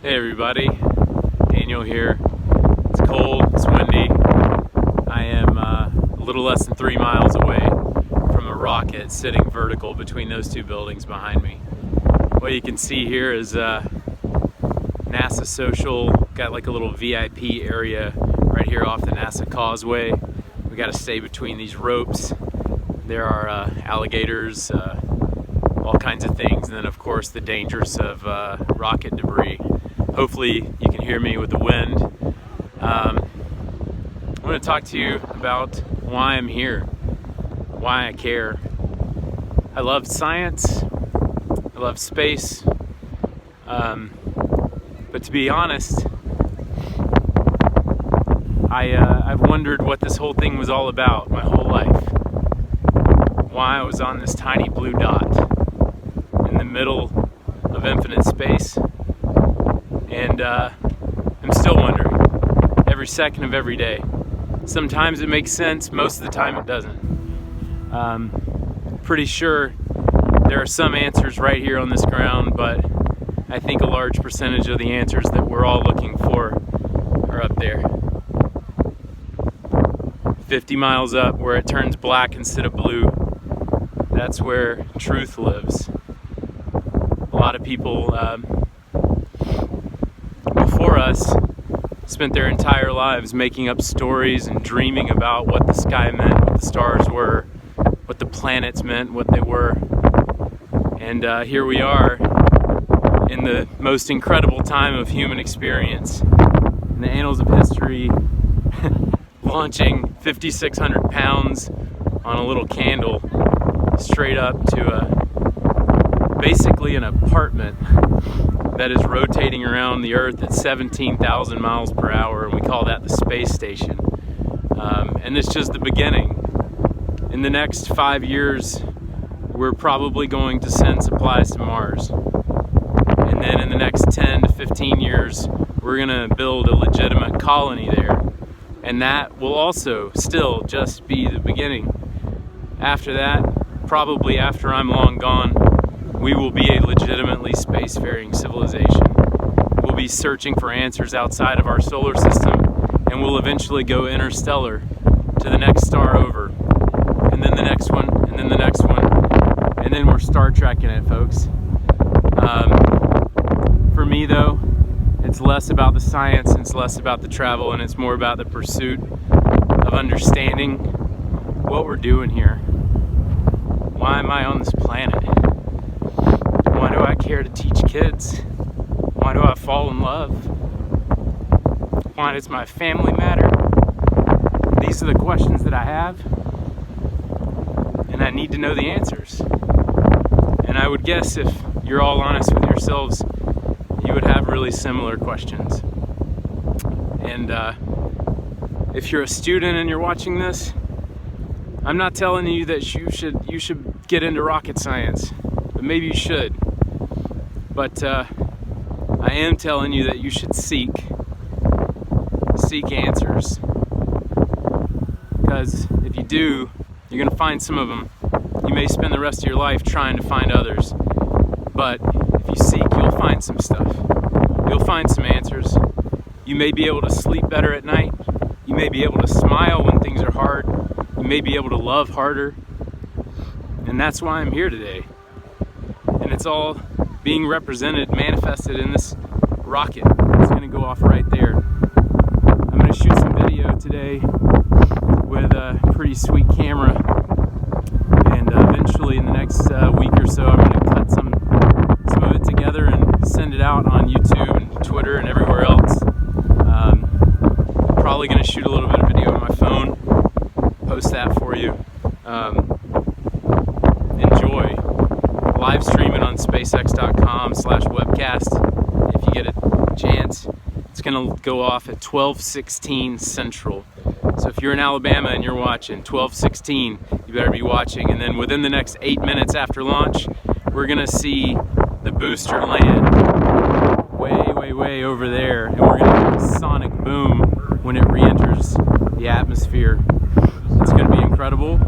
Hey everybody, Daniel here. It's cold, it's windy. I am a little less than 3 miles away from a rocket sitting vertical between those two buildings behind me. What you can see here is NASA Social, got like a little VIP area right here off the NASA Causeway. We got to stay between these ropes. There are alligators, all kinds of things, and then of course the dangers of rocket debris. Hopefully you can hear me with the wind. I want to talk to you about why I'm here, why I care. I love science, I love space, but to be honest, I've wondered what this whole thing was all about my whole life. Why I was on this tiny blue dot in the middle of infinite space. And I'm still wondering every second of every day. Sometimes it makes sense, most of the time it doesn't. Pretty sure there are some answers right here on this ground, but I think a large percentage of the answers that we're all looking for are up there. 50 miles up where it turns black instead of blue. That's where truth lives. A lot of people before us spent their entire lives making up stories and dreaming about what the sky meant, what the stars were, what the planets meant, what they were. And here we are in the most incredible time of human experience, in the annals of history, launching 5,600 pounds on a little candle straight up to basically an apartment that is rotating around the Earth at 17,000 miles per hour, and we call that the space station. And it's just the beginning. In the next 5 years, we're probably going to send supplies to Mars. And then in the next 10 to 15 years, we're gonna build a legitimate colony there. And that will also still just be the beginning. After that, probably after I'm long gone, we will be a legitimately spacefaring civilization. We'll be searching for answers outside of our solar system, and we'll eventually go interstellar to the next star over, and then the next one, and then the next one, and then we're Star Trekking it, folks. For me though, it's less about the science, and it's less about the travel, and it's more about the pursuit of understanding what we're doing here. Why am I on this planet? Why do I care to teach kids? Why do I fall in love? Why does my family matter? These are the questions that I have, and I need to know the answers. And I would guess if you're all honest with yourselves, you would have really similar questions. And if you're a student and you're watching this, I'm not telling you that you should get into rocket science, but maybe you should. But I am telling you that you should seek answers, because if you do, you're gonna find some of them. You may spend the rest of your life trying to find others, but if you seek, you'll find some stuff. You'll find some answers. You may be able to sleep better at night. You may be able to smile when things are hard. You may be able to love harder. And that's why I'm here today. And it's all being represented, manifested in this rocket. It's gonna go off right there. I'm gonna shoot some video today with a pretty sweet camera. And eventually in the next week or so, I'm gonna cut some of it together and send it out on YouTube and Twitter and everywhere else. Probably gonna shoot a little bit of video on my phone, post that for you. Enjoy. Live stream it on spacex.com/webcast if you get a chance. It's gonna go off at 12:16 Central. So if you're in Alabama and you're watching 12:16, you better be watching. And then within the next 8 minutes after launch, we're gonna see the booster land way over there, and we're gonna hear a sonic boom when it re-enters the atmosphere. It's gonna be incredible.